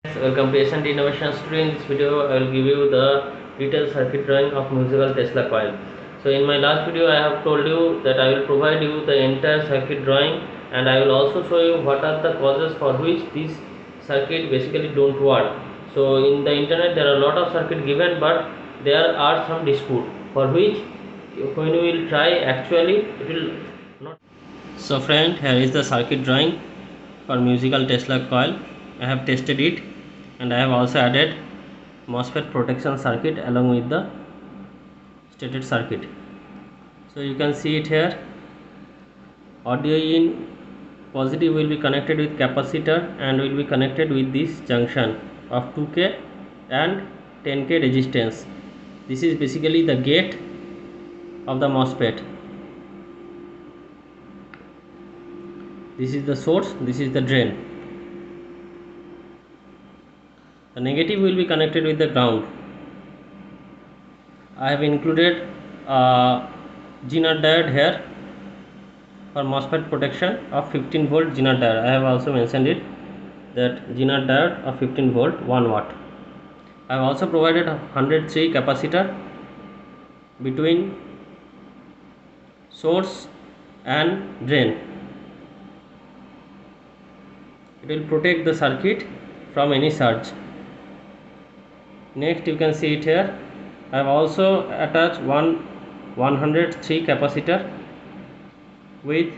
Welcome to S&T Innovation Studio. In this video, I will give you the detailed circuit drawing of musical Tesla coil. So in my last video, I have told you that I will provide you the entire circuit drawing, and I will also show you what are the causes for which this circuit basically don't work. So in the internet, there are a lot of circuit given, but there are some dispute for which when we will try actually it will not. So friend, here is the circuit drawing for musical Tesla coil. I have tested it, and I have also added MOSFET protection circuit along with the stated circuit. So you can see it here. Audio in positive will be connected with capacitor and will be connected with this junction of 2K and 10K resistance. This is basically the gate of the MOSFET. This is the source, this is the drain. The negative will be connected with the ground. I have included Zener diode here for MOSFET protection of 15 volt Zener diode. I have also mentioned it, that Zener diode of 15 volt 1 watt. I have also provided 103 capacitor between source and drain. It will protect the circuit from any surge. Next, you can see it here. I have also attached 103 capacitor with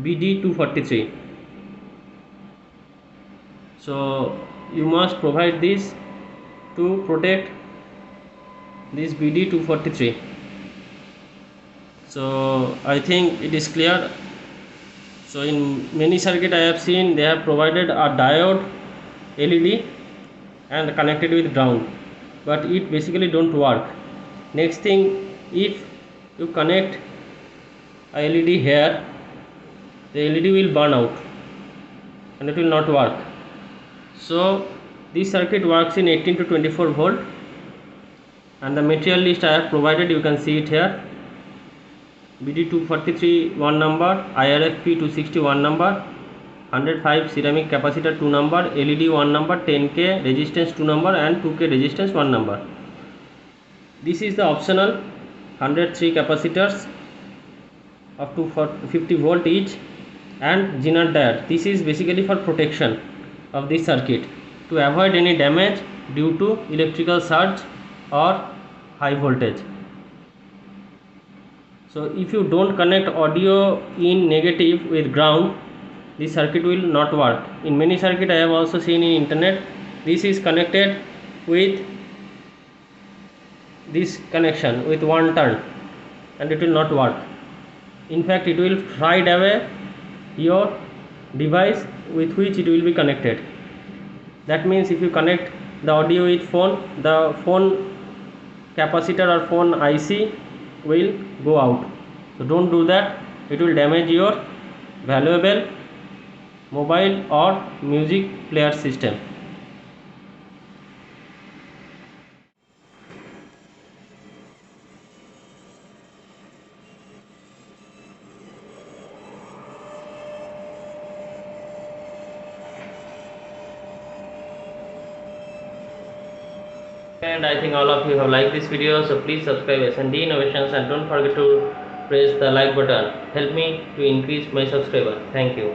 BD243. So you must provide this to protect this BD243. So I think it is clear. So in many circuit I have seen they have provided a diode LED and connected with ground, but it basically don't work. Next thing, if you connect a LED here, the LED will burn out and it will not work. So this circuit works in 18 to 24 volt, and the material list I have provided, you can see it here. BD243 1 number, IRF P260 1 number, 105 ceramic capacitor 2 number, LED 1 number, 10K resistance 2 number and 2K resistance 1 number. This is the optional 103 capacitors of 250 volt each and Zener diode. This is basically for protection of this circuit to avoid any damage due to electrical surge or high voltage. So if you don't connect audio in negative with ground, this circuit will not work. In many circuit I have also seen in internet, this is connected with this connection with one turn and it will not work. In fact, it will fried away your device with which it will be connected. That means if you connect the audio with phone, the phone capacitor or phone IC will go out. So don't do that, it will damage your valuable mobile or music player system. And I think all of you have liked this video, so please subscribe S&T Innovations and don't forget to press the like button. Help me to increase my subscriber. Thank you.